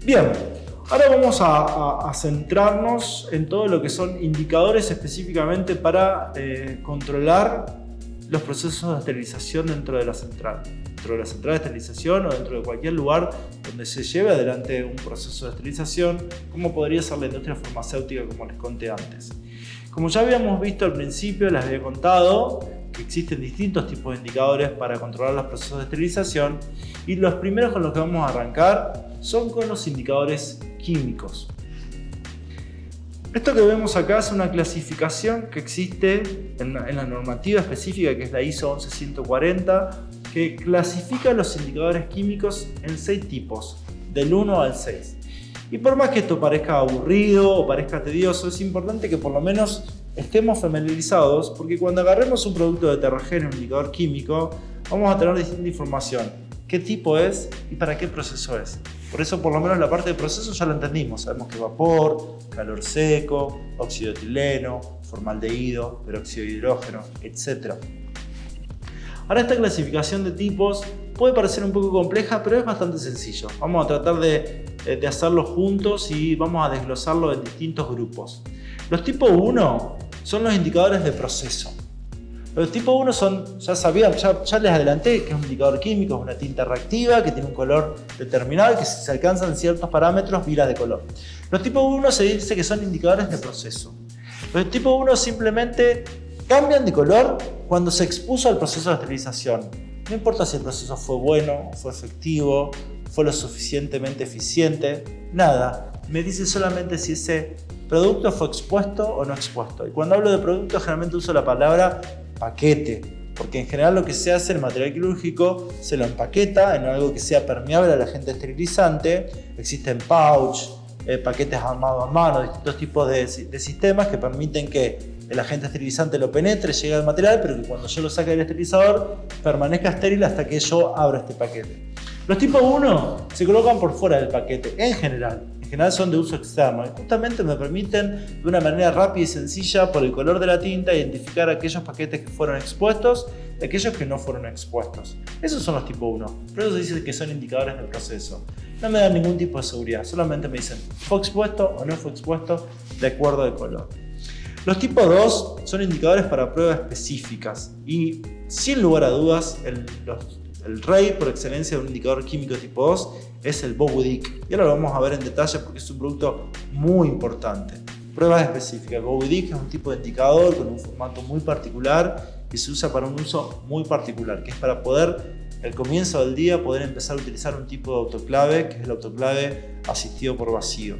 Bien, ahora vamos a centrarnos en todo lo que son indicadores específicamente para controlar los procesos de esterilización dentro de la central. Dentro de la central de esterilización o dentro de cualquier lugar donde se lleve adelante un proceso de esterilización, como podría ser la industria farmacéutica, como les conté antes. Como ya habíamos visto al principio, les había contado que existen distintos tipos de indicadores para controlar los procesos de esterilización, y los primeros con los que vamos a arrancar son con los indicadores químicos. Esto que vemos acá es una clasificación que existe en la normativa específica, que es la ISO 11140, que clasifica los indicadores químicos en 6 tipos, del 1 al 6. Y por más que esto parezca aburrido o parezca tedioso, es importante que por lo menos estemos familiarizados, porque cuando agarremos un producto de heterogéneo, un indicador químico, vamos a tener distinta información. ¿Qué tipo es y para qué proceso es? Por eso, por lo menos la parte de proceso ya la entendimos. Sabemos que vapor, calor seco, óxido de etileno, formaldehído, peróxido de hidrógeno, etc. Ahora, esta clasificación de tipos puede parecer un poco compleja, pero es bastante sencillo. Vamos a tratar de hacerlo juntos y vamos a desglosarlo en distintos grupos. Los tipo 1 son los indicadores de proceso. Los tipo 1 son, ya les adelanté, que es un indicador químico, es una tinta reactiva que tiene un color determinado y que si se alcanzan ciertos parámetros vira de color. Los tipo 1 se dice que son indicadores de proceso. Los tipo 1 simplemente cambian de color cuando se expuso al proceso de esterilización. No importa si el proceso fue bueno, fue efectivo, fue lo suficientemente eficiente, nada. Me dice solamente si ese producto fue expuesto o no expuesto. Y cuando hablo de producto, generalmente uso la palabra paquete, porque en general lo que se hace, el material quirúrgico se lo empaqueta en algo que sea permeable al agente esterilizante. Existen pouch, paquetes armados a mano, distintos tipos de sistemas que permiten que el agente esterilizante lo penetre, llegue al material, pero que cuando yo lo saque del esterilizador permanezca estéril hasta que yo abra este paquete. Los tipo 1 se colocan por fuera del paquete, en general son de uso externo y justamente me permiten de una manera rápida y sencilla, por el color de la tinta, identificar aquellos paquetes que fueron expuestos de aquellos que no fueron expuestos. Esos son los tipo 1, por eso se dice que son indicadores del proceso. No me dan ningún tipo de seguridad, solamente me dicen fue expuesto o no fue expuesto de acuerdo al color. Los tipo 2 son indicadores para pruebas específicas y sin lugar a dudas el rey por excelencia de un indicador químico tipo 2 es el Bowie-Dick. Y ahora lo vamos a ver en detalle porque es un producto muy importante. Pruebas específicas. El Bowie-Dick es un tipo de indicador con un formato muy particular que se usa para un uso muy particular, que es para poder, al comienzo del día, poder empezar a utilizar un tipo de autoclave, que es el autoclave asistido por vacío.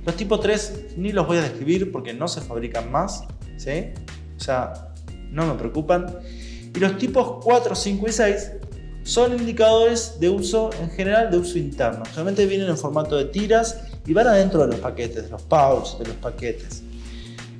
Los tipo 3 ni los voy a describir porque no se fabrican más, ¿sí? O sea, no me preocupan. Y los tipos 4, 5 y 6 son indicadores de uso, en general, de uso interno. Solamente vienen en formato de tiras y van adentro de los paquetes, de los pouches, de los paquetes.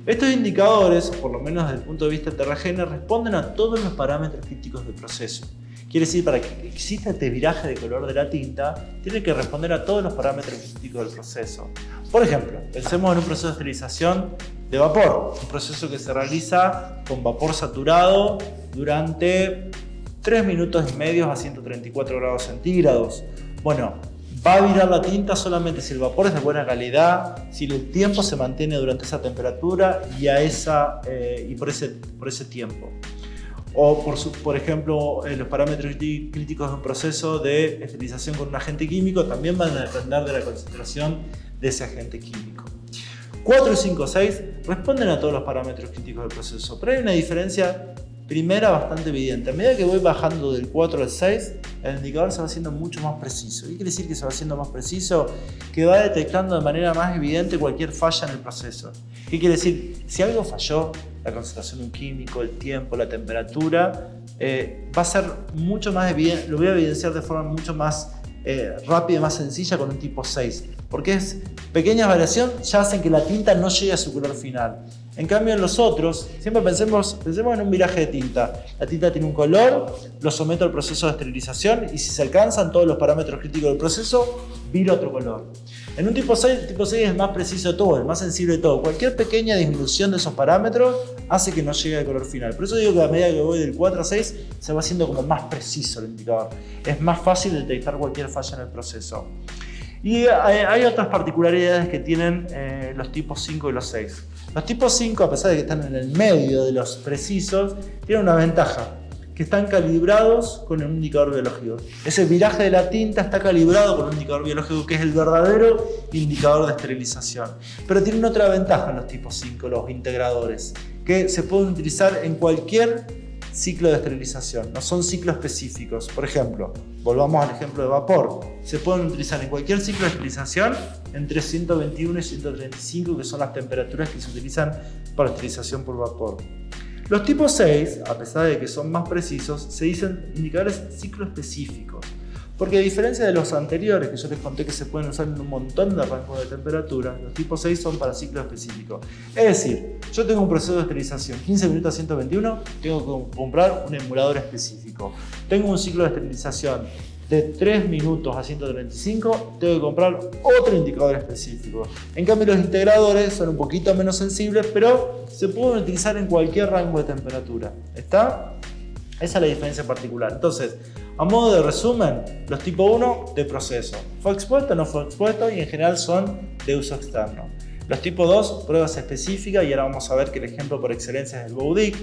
Estos indicadores, por lo menos desde el punto de vista heterogéneo, responden a todos los parámetros críticos del proceso. Quiere decir, para que exista este viraje de color de la tinta, tiene que responder a todos los parámetros críticos del proceso. Por ejemplo, pensemos en un proceso de esterilización de vapor, un proceso que se realiza con vapor saturado durante 3 minutos y medio a 134 grados centígrados. Bueno, va a virar la tinta solamente si el vapor es de buena calidad, si el tiempo se mantiene durante esa temperatura y por ese tiempo. O por ejemplo, los parámetros críticos de un proceso de esterilización con un agente químico también van a depender de la concentración de ese agente químico. 4, 5, 6 responden a todos los parámetros críticos del proceso, pero hay una diferencia primera bastante evidente. A medida que voy bajando del 4 al 6, el indicador se va haciendo mucho más preciso. ¿Qué quiere decir que se va haciendo más preciso? Que va detectando de manera más evidente cualquier falla en el proceso. ¿Qué quiere decir? Si algo falló, la concentración de un químico, el tiempo, la temperatura, va a ser mucho más evidente, lo voy a evidenciar de forma mucho más rápida y más sencilla con un tipo 6. Porque pequeñas variaciones ya hacen que la tinta no llegue a su color final. En cambio, en los otros, siempre pensemos en un viraje de tinta. La tinta tiene un color, lo someto al proceso de esterilización y si se alcanzan todos los parámetros críticos del proceso, vira otro color. En un tipo 6, el tipo 6 es más preciso de todo, es más sensible de todo. Cualquier pequeña disminución de esos parámetros hace que no llegue al color final. Por eso digo que a medida que voy del 4 a 6, se va haciendo como más preciso el indicador. Es más fácil detectar cualquier falla en el proceso. Y hay otras particularidades que tienen los tipos 5 y los 6. Los tipos 5, a pesar de que están en el medio de los precisos, tienen una ventaja, que están calibrados con un indicador biológico. Ese viraje de la tinta está calibrado con un indicador biológico que es el verdadero indicador de esterilización. Pero tienen otra ventaja los tipos 5, los integradores, que se pueden utilizar en cualquier ciclo de esterilización, no son ciclos específicos. Por ejemplo, volvamos al ejemplo de vapor, se pueden utilizar en cualquier ciclo de esterilización entre 121 y 135, que son las temperaturas que se utilizan para esterilización por vapor. Los tipos 6, a pesar de que son más precisos, se dicen indicadores ciclo específicos, porque a diferencia de los anteriores, que yo les conté que se pueden usar en un montón de rangos de temperatura, los tipos 6 son para ciclos específicos. Es decir, yo tengo un proceso de esterilización 15 minutos a 121, tengo que comprar un emulador específico. Tengo un ciclo de esterilización de 3 minutos a 135, tengo que comprar otro indicador específico. En cambio, los integradores son un poquito menos sensibles, pero se pueden utilizar en cualquier rango de temperatura. ¿Está? Esa es la diferencia particular. Entonces, a modo de resumen, los tipo 1 de proceso. Fue expuesto, no fue expuesto y en general son de uso externo. Los tipo 2, pruebas específicas, y ahora vamos a ver que el ejemplo por excelencia es el Boudic.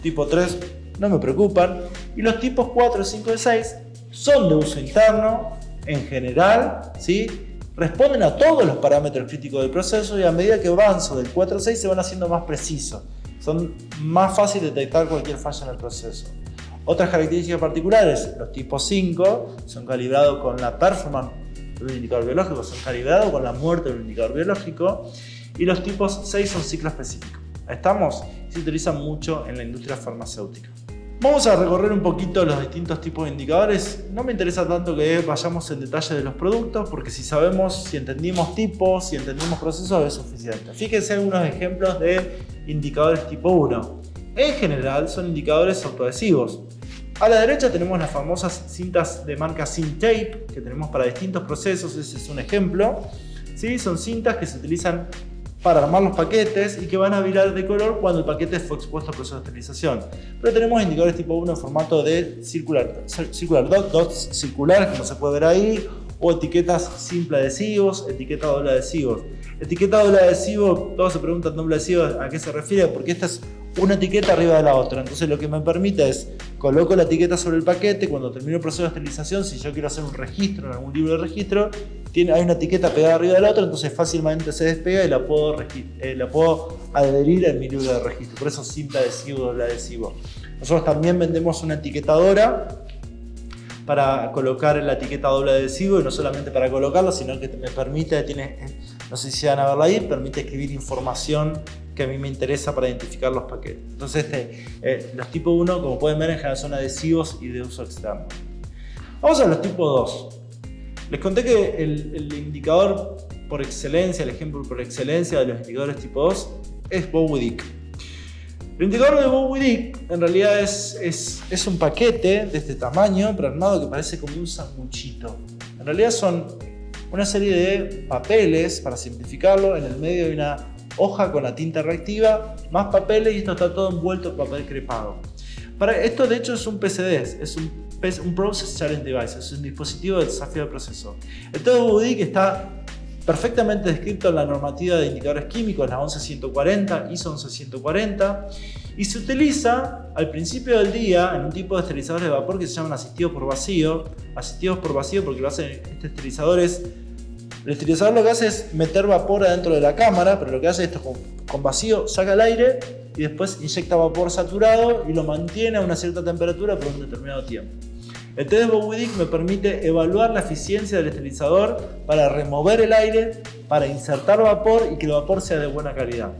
Tipo 3, no me preocupan. Y los tipos 4, 5 y 6 son de uso interno, en general, ¿sí? Responden a todos los parámetros críticos del proceso y a medida que avanzo del 4 a 6 se van haciendo más precisos. Son más fáciles de detectar cualquier falla en el proceso. Otras características particulares, los tipos 5 son calibrados con la performance de un indicador biológico, son calibrados con la muerte de un indicador biológico, y los tipos 6 son ciclo específicos. ¿Estamos? Se utilizan mucho en la industria farmacéutica. Vamos a recorrer un poquito los distintos tipos de indicadores. No me interesa tanto que vayamos en detalle de los productos, porque si sabemos, si entendimos tipos, si entendimos procesos, es suficiente. Fíjense algunos ejemplos de indicadores tipo 1. En general son indicadores autoadhesivos. A la derecha tenemos las famosas cintas de marca Syntape que tenemos para distintos procesos, ese es un ejemplo. ¿Sí? Son cintas que se utilizan para armar los paquetes y que van a virar de color cuando el paquete fue expuesto al proceso de esterilización. Pero tenemos indicadores tipo 1 en formato de circular dots circulares, como se puede ver ahí, o etiquetas simple adhesivos, etiqueta doble adhesivos. Etiqueta doble adhesivo, todos se preguntan doble adhesivo a qué se refiere, porque esta es una etiqueta arriba de la otra. Entonces lo que me permite es, coloco la etiqueta sobre el paquete, cuando termino el proceso de esterilización, si yo quiero hacer un registro en algún libro de registro, hay una etiqueta pegada arriba de la otra, entonces fácilmente se despega y la puedo adherir en mi libro de registro. Por eso simple adhesivo, doble adhesivo. Nosotros también vendemos una etiquetadora para colocar la etiqueta doble adhesivo, y no solamente para colocarlo, sino que me permite, no sé si van a verla ahí, permite escribir información que a mí me interesa para identificar los paquetes. Entonces los tipo 1, como pueden ver, en general son adhesivos y de uso externo. Vamos a los tipo 2. Les conté que el indicador por excelencia, el ejemplo por excelencia de los indicadores tipo 2 es Boudic. El indicador de Boudic en realidad es un paquete de este tamaño, pero armado, que parece como un sanguchito. En realidad son una serie de papeles, para simplificarlo. En el medio hay una hoja con la tinta reactiva, más papeles, y esto está todo envuelto en papel crepado. Esto de hecho es un PCD, es un Process Challenge Device, es un dispositivo de desafío de proceso. El todo de Boudic está perfectamente descrito en la normativa de indicadores químicos, la 11140, ISO 11140, y se utiliza al principio del día en un tipo de esterilizadores de vapor que se llaman asistidos por vacío. Asistidos por vacío porque lo hacen este esterilizador el esterilizador lo que hace es meter vapor adentro de la cámara, pero lo que hace esto con vacío, saca el aire y después inyecta vapor saturado y lo mantiene a una cierta temperatura por un determinado tiempo. El test de Boudic me permite evaluar la eficiencia del esterilizador para remover el aire, para insertar vapor y que el vapor sea de buena calidad.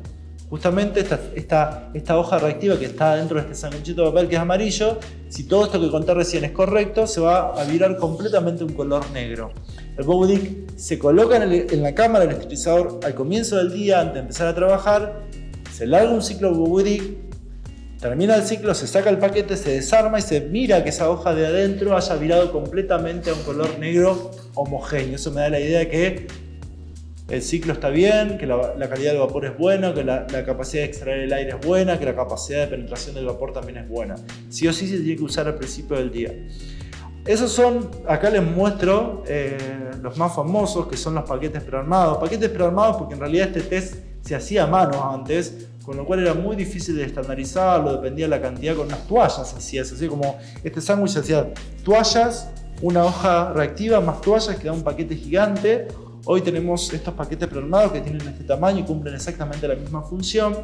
Justamente esta hoja reactiva que está dentro de este sanguchito de papel que es amarillo, si todo esto que conté recién es correcto, se va a virar completamente un color negro. El Boudic se coloca en la cámara del esterilizador al comienzo del día, antes de empezar a trabajar, se larga un ciclo Boudic, termina el ciclo, se saca el paquete, se desarma y se mira que esa hoja de adentro haya virado completamente a un color negro homogéneo. Eso me da la idea de que el ciclo está bien, que la calidad del vapor es buena, que la capacidad de extraer el aire es buena, que la capacidad de penetración del vapor también es buena. Sí o sí se tiene que usar al principio del día. Esos son, acá les muestro los más famosos, que son los paquetes prearmados. Paquetes prearmados porque en realidad este test se hacía a mano antes, con lo cual era muy difícil de estandarizarlo, dependía de la cantidad, con unas toallas hacías, así como este sándwich se hacía toallas, una hoja reactiva más toallas, que da un paquete gigante. Hoy tenemos estos paquetes prearmados que tienen este tamaño y cumplen exactamente la misma función.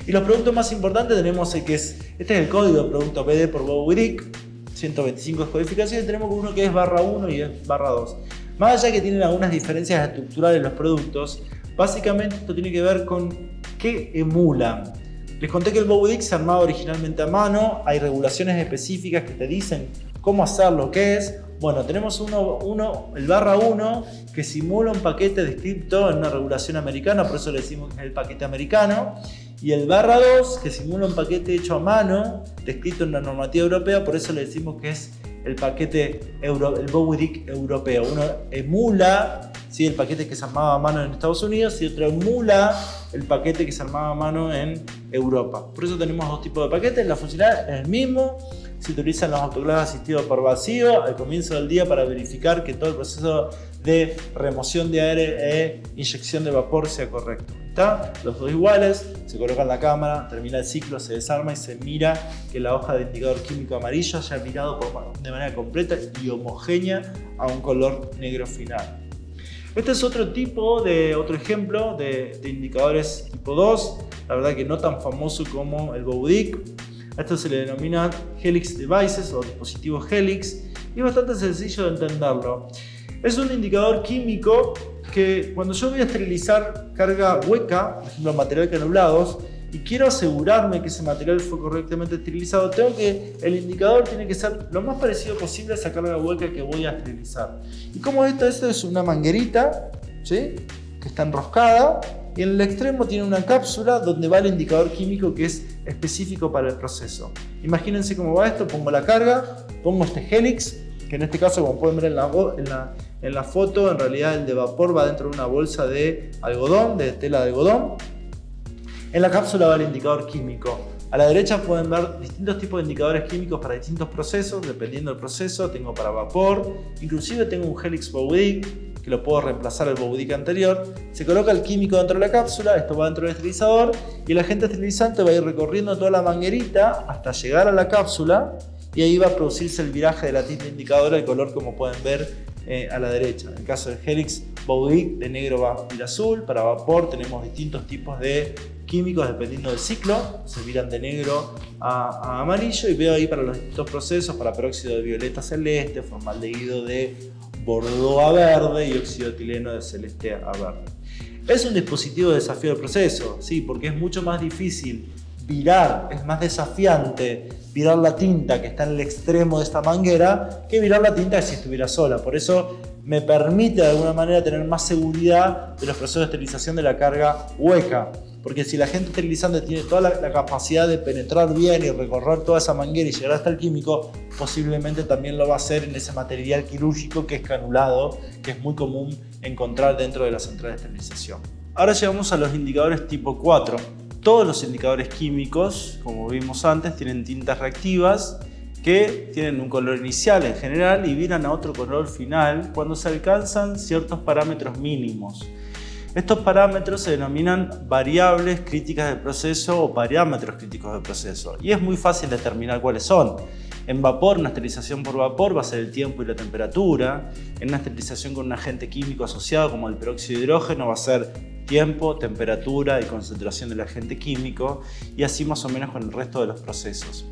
Y los productos más importantes tenemos el que este es el código de producto PD por BowDic, 125 codificaciones, tenemos uno que es /1 y es /2. Más allá que tienen algunas diferencias estructurales los productos, básicamente esto tiene que ver con qué emulan. Les conté que el BowDic se armaba originalmente a mano, hay regulaciones específicas que te dicen cómo hacerlo, qué es. Bueno, tenemos el /1 que simula un paquete descrito en una regulación americana, por eso le decimos que es el paquete americano. Y el /2 que simula un paquete hecho a mano, descrito en la normativa europea, por eso le decimos que es el paquete el BowDic europeo. Uno emula, ¿sí?, el paquete que se armaba a mano en Estados Unidos y otro emula el paquete que se armaba a mano en Europa. Por eso tenemos dos tipos de paquetes, la funcionalidad es el mismo. Se utilizan los autoclaves asistidos por vacío al comienzo del día para verificar que todo el proceso de remoción de aire e inyección de vapor sea correcto. ¿Está? Los dos iguales, se coloca en la cámara, termina el ciclo, se desarma y se mira que la hoja de indicador químico amarillo haya mirado de manera completa y homogénea a un color negro final. Este es otro ejemplo de indicadores tipo 2, la verdad que no tan famoso como el BowDic. A esto se le denomina Helix Devices o dispositivos Helix y es bastante sencillo de entenderlo. Es un indicador químico que cuando yo voy a esterilizar carga hueca, por ejemplo material canulados, y quiero asegurarme que ese material fue correctamente esterilizado, el indicador tiene que ser lo más parecido posible a esa carga hueca que voy a esterilizar. Y como esto es una manguerita, ¿sí?, que está enroscada, y en el extremo tiene una cápsula donde va el indicador químico que es específico para el proceso. Imagínense cómo va esto, pongo la carga, pongo este Helix, que en este caso, como pueden ver en la foto, en realidad el de vapor va dentro de una bolsa de algodón, de tela de algodón. En la cápsula va el indicador químico. A la derecha pueden ver distintos tipos de indicadores químicos para distintos procesos, dependiendo del proceso. Tengo para vapor, inclusive tengo un Helix BowDic, que lo puedo reemplazar al BowDic anterior. Se coloca el químico dentro de la cápsula, esto va dentro del esterilizador y el agente esterilizante va a ir recorriendo toda la manguerita hasta llegar a la cápsula y ahí va a producirse el viraje de la tinta indicadora de color, como pueden ver a la derecha. En el caso del Helix BowDic, de negro va a ir azul. Para vapor tenemos distintos tipos de químicos dependiendo del ciclo, se viran de negro a amarillo, y veo ahí para los distintos procesos, para peróxido de violeta celeste, formaldehído de bordeaux a verde y óxido etileno de celeste a verde. Es un dispositivo de desafío del proceso, sí, porque es mucho más difícil virar, es más desafiante virar la tinta que está en el extremo de esta manguera que virar la tinta si estuviera sola. Por eso me permite de alguna manera tener más seguridad de los procesos de esterilización de la carga hueca. Porque si la gente esterilizante tiene toda la capacidad de penetrar bien y recorrer toda esa manguera y llegar hasta el químico, posiblemente también lo va a hacer en ese material quirúrgico que es canulado, que es muy común encontrar dentro de la central de esterilización. Ahora llegamos a los indicadores tipo 4. Todos los indicadores químicos, como vimos antes, tienen tintas reactivas que tienen un color inicial en general y viran a otro color final cuando se alcanzan ciertos parámetros mínimos. Estos parámetros se denominan variables críticas del proceso o parámetros críticos del proceso, y es muy fácil determinar cuáles son. En vapor, una esterilización por vapor va a ser el tiempo y la temperatura. En una esterilización con un agente químico asociado como el peróxido de hidrógeno va a ser tiempo, temperatura y concentración del agente químico, y así más o menos con el resto de los procesos.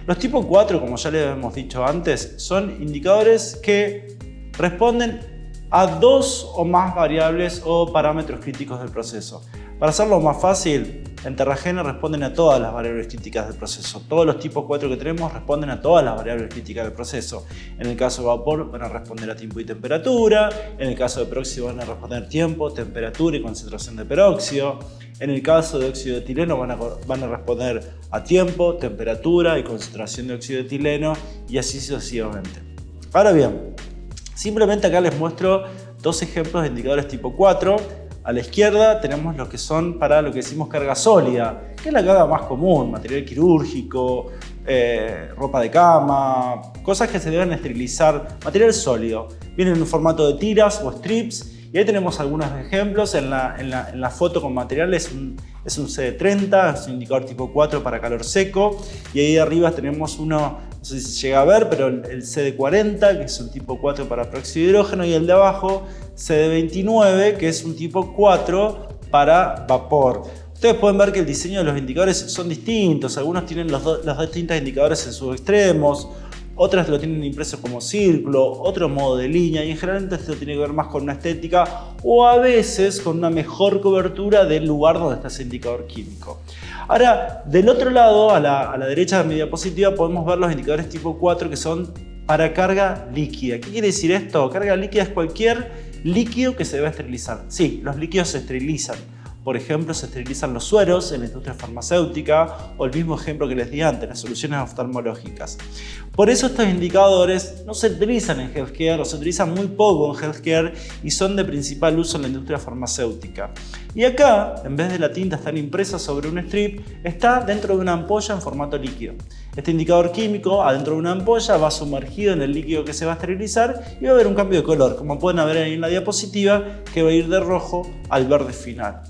Los tipo 4, como ya les hemos dicho antes, son indicadores que responden a dos o más variables o parámetros críticos del proceso. Para hacerlo más fácil, en Terragene responden a todas las variables críticas del proceso. Todos los tipos 4 que tenemos responden a todas las variables críticas del proceso. En el caso de vapor van a responder a tiempo y temperatura. En el caso de peróxido van a responder tiempo, temperatura y concentración de peróxido. En el caso de óxido de etileno van a responder a tiempo, temperatura y concentración de óxido de etileno, y así sucesivamente. Ahora bien, simplemente acá les muestro dos ejemplos de indicadores tipo 4. A la izquierda tenemos los que son para lo que decimos carga sólida, que es la carga más común, material quirúrgico, ropa de cama, cosas que se deben esterilizar, material sólido. Vienen en un formato de tiras o strips y ahí tenemos algunos ejemplos. En la foto con material es un CD30, es un indicador tipo 4 para calor seco, y ahí arriba tenemos uno, no sé si se llega a ver, pero el CD40, que es un tipo 4 para peróxido de hidrógeno, y el de abajo CD29, que es un tipo 4 para vapor. Ustedes pueden ver que el diseño de los indicadores son distintos. Algunos tienen los distintos indicadores en sus extremos, otras lo tienen impresos como círculo, otro modo de línea, y en general esto tiene que ver más con una estética o a veces con una mejor cobertura del lugar donde está ese indicador químico. Ahora, del otro lado, a la derecha de mi diapositiva, podemos ver los indicadores tipo 4 que son para carga líquida. ¿Qué quiere decir esto? Carga líquida es cualquier líquido que se deba esterilizar. Sí, los líquidos se esterilizan. Por ejemplo, se esterilizan los sueros en la industria farmacéutica, o el mismo ejemplo que les di antes, las soluciones oftalmológicas. Por eso estos indicadores no se utilizan en healthcare, o se utilizan muy poco en healthcare, y son de principal uso en la industria farmacéutica. Y acá, en vez de la tinta estar impresa sobre un strip, está dentro de una ampolla en formato líquido. Este indicador químico, adentro de una ampolla, va sumergido en el líquido que se va a esterilizar y va a haber un cambio de color, como pueden ver ahí en la diapositiva, que va a ir de rojo al verde final.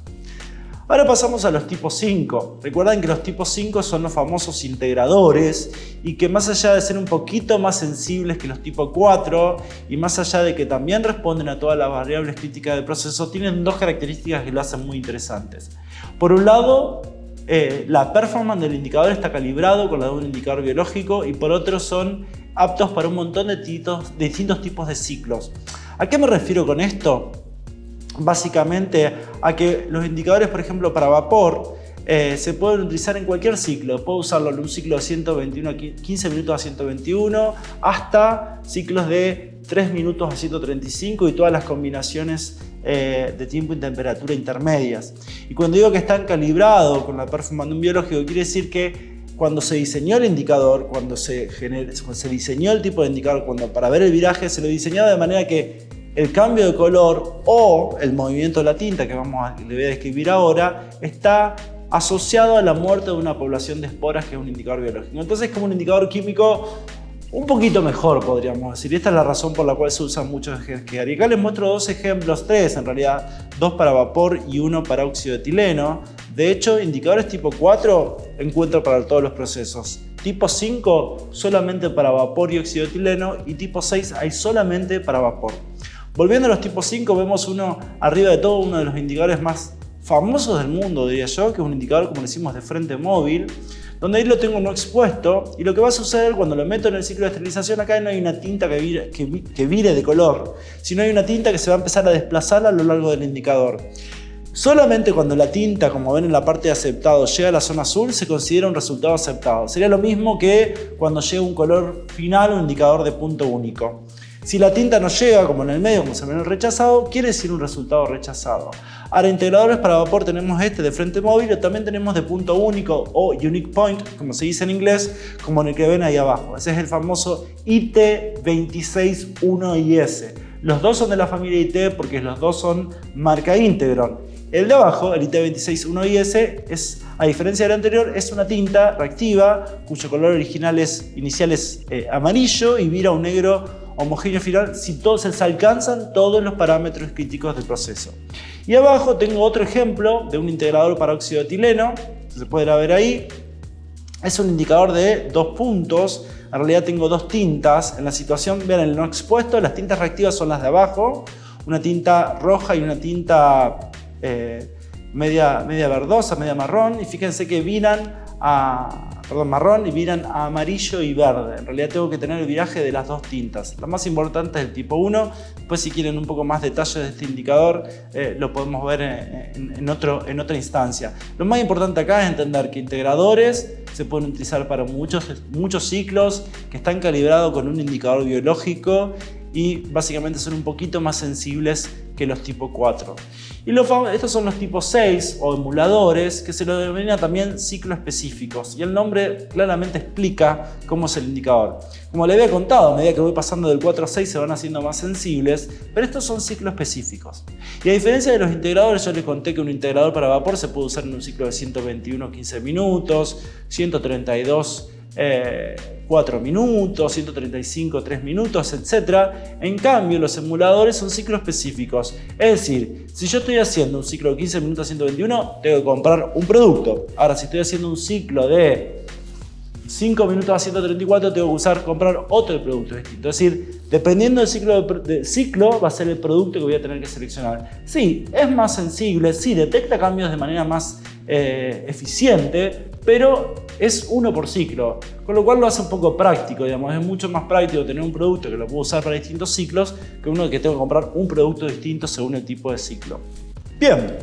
Ahora pasamos a los tipos 5. Recuerden que los tipos 5 son los famosos integradores y que más allá de ser un poquito más sensibles que los tipos 4 y más allá de que también responden a todas las variables críticas del proceso, tienen dos características que lo hacen muy interesantes. Por un lado, la performance del indicador está calibrado con la de un indicador biológico, y por otro son aptos para un montón de distintos tipos de ciclos. ¿A qué me refiero con esto? Básicamente a que los indicadores, por ejemplo, para vapor, se pueden utilizar en cualquier ciclo. Puedo usarlo en un ciclo de 121 15 minutos a 121 hasta ciclos de 3 minutos a 135 y todas las combinaciones de tiempo y temperatura intermedias. Y cuando digo que están calibrados con la performance de un biológico, quiere decir que cuando se diseñó el indicador, cuando se diseñó el tipo de indicador, para ver el viraje, se lo diseñaba de manera que el cambio de color o el movimiento de la tinta, que le voy a describir ahora, está asociado a la muerte de una población de esporas, que es un indicador biológico. Entonces es como un indicador químico un poquito mejor, podríamos decir. Y esta es la razón por la cual se usa mucho en healthcare. Y acá les muestro dos ejemplos, tres en realidad, dos para vapor y uno para óxido de etileno. De hecho, indicadores tipo 4 encuentro para todos los procesos. Tipo 5 solamente para vapor y óxido de etileno, y tipo 6 hay solamente para vapor. Volviendo a los tipos 5, vemos uno arriba de todo, uno de los indicadores más famosos del mundo, diría yo, que es un indicador, como decimos, de frente móvil, donde ahí lo tengo no expuesto, y lo que va a suceder cuando lo meto en el ciclo de esterilización, acá no hay una tinta que vire de color, sino hay una tinta que se va a empezar a desplazar a lo largo del indicador. Solamente cuando la tinta, como ven en la parte de aceptado, llega a la zona azul, se considera un resultado aceptado. Sería lo mismo que cuando llega un color final, un indicador de punto único. Si la tinta no llega, como en el medio, como se ve en el rechazado, quiere decir un resultado rechazado. Ahora, integradores para vapor tenemos este de frente móvil, o también tenemos de punto único o unique point, como se dice en inglés, como en el que ven ahí abajo. Ese es el famoso IT261IS. Los dos son de la familia IT porque los dos son marca Integron. El de abajo, el IT261IS, a diferencia del anterior, es una tinta reactiva cuyo color inicial es amarillo y vira un negro homogéneo final si todos se alcanzan todos los parámetros críticos del proceso. Y abajo tengo otro ejemplo de un integrador para óxido de etileno, se puede ver ahí. Es un indicador de 2 puntos. En realidad tengo dos tintas. En la situación, vean el no expuesto, las tintas reactivas son las de abajo, una tinta roja y una tinta media verdosa, media marrón, y fíjense que viran marrón y viran a amarillo y verde. En realidad tengo que tener el viraje de las dos tintas. La más importante es el tipo 1. Después, si quieren un poco más detalles de este indicador, lo podemos ver en otra instancia. Lo más importante acá es entender que integradores se pueden utilizar para muchos ciclos, que están calibrados con un indicador biológico y básicamente son un poquito más sensibles que los tipo 4. Y estos son los tipos 6 o emuladores, que se lo denomina también ciclos específicos, y el nombre claramente explica cómo es el indicador. Como le había contado, a medida que voy pasando del 4 a 6 se van haciendo más sensibles, pero estos son ciclos específicos. Y a diferencia de los integradores, yo les conté que un integrador para vapor se puede usar en un ciclo de 121 15 minutos, 132 4 minutos, 135, 3 minutos, etc. En cambio, los emuladores son ciclos específicos. Es decir, si yo estoy haciendo un ciclo de 15 minutos a 121, tengo que comprar un producto. Ahora, si estoy haciendo un ciclo de 5 minutos a 134, tengo que comprar otro producto distinto. Es decir, dependiendo del ciclo, va a ser el producto que voy a tener que seleccionar. Sí, es más sensible, sí, detecta cambios de manera más eficiente, pero es uno por ciclo, con lo cual lo hace un poco práctico, digamos. Es mucho más práctico tener un producto que lo puedo usar para distintos ciclos que uno que tengo que comprar un producto distinto según el tipo de ciclo. Bien,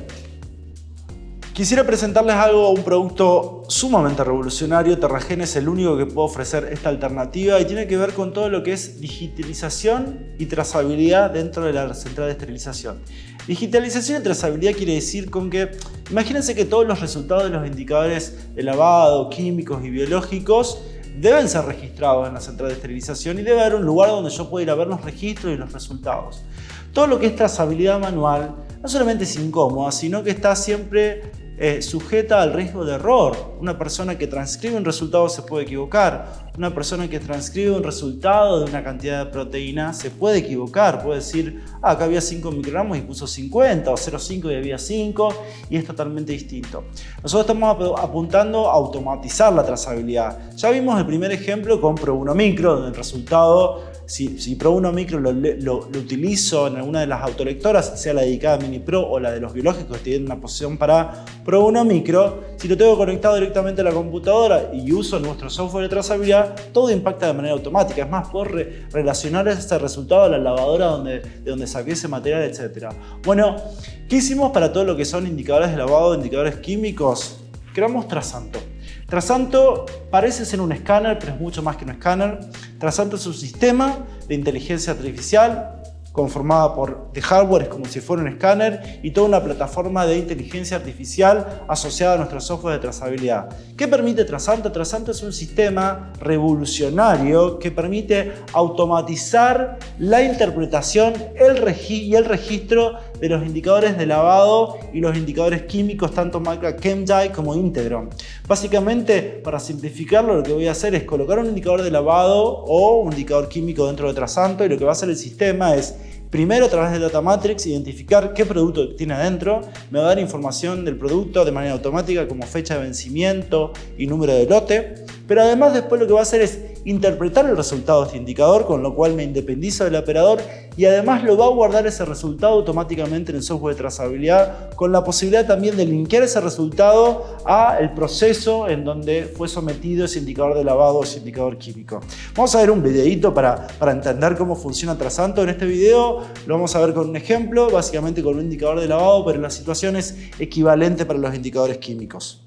quisiera presentarles un producto sumamente revolucionario. Terragen es el único que puede ofrecer esta alternativa y tiene que ver con todo lo que es digitalización y trazabilidad dentro de la central de esterilización. Digitalización y trazabilidad quiere decir con que, imagínense que todos los resultados de los indicadores de lavado, químicos y biológicos deben ser registrados en la central de esterilización y debe haber un lugar donde yo pueda ir a ver los registros y los resultados. Todo lo que es trazabilidad manual no solamente es incómoda, sino que está siempre sujeta al riesgo de error. Una persona que transcribe un resultado se puede equivocar. Una persona que transcribe un resultado de una cantidad de proteína se puede equivocar. Puede decir, acá había 5 microgramos y puso 50, o 0,5 y había 5, y es totalmente distinto. Nosotros estamos apuntando a automatizar la trazabilidad. Ya vimos el primer ejemplo con Pro1 Micro, donde el resultado, si Pro1 Micro lo utilizo en alguna de las autolectoras, sea la dedicada a MiniPro o la de los biológicos que tienen una posición para Pro1 Micro, si lo tengo conectado directamente a la computadora y uso nuestro software de trazabilidad, todo impacta de manera automática. Es más, puedo relacionar ese resultado a la lavadora de donde saqué ese material, etc. Bueno, ¿qué hicimos para todo lo que son indicadores de lavado, indicadores químicos? Creamos Trazanto. Trazanto parece ser un escáner, pero es mucho más que un escáner. Trazanto es un sistema de inteligencia artificial conformada de hardware, es como si fuera un escáner, y toda una plataforma de inteligencia artificial asociada a nuestro software de trazabilidad. ¿Qué permite Trazanto? Trazanto es un sistema revolucionario que permite automatizar la interpretación y el registro de los indicadores de lavado y los indicadores químicos, tanto marca ChemDry como Integron. Básicamente, para simplificarlo, lo que voy a hacer es colocar un indicador de lavado o un indicador químico dentro de Trazanto, y lo que va a hacer el sistema es, primero, a través de Data Matrix, identificar qué producto tiene adentro. Me va a dar información del producto de manera automática, como fecha de vencimiento y número de lote. Pero además, después lo que va a hacer es interpretar el resultado de este indicador, con lo cual me independizo del operador, y además lo va a guardar ese resultado automáticamente en el software de trazabilidad, con la posibilidad también de linkear ese resultado al proceso en donde fue sometido ese indicador de lavado o ese indicador químico. Vamos a ver un videito para entender cómo funciona Trazanto. En este video lo vamos a ver con un ejemplo, básicamente con un indicador de lavado, pero la situación es equivalente para los indicadores químicos.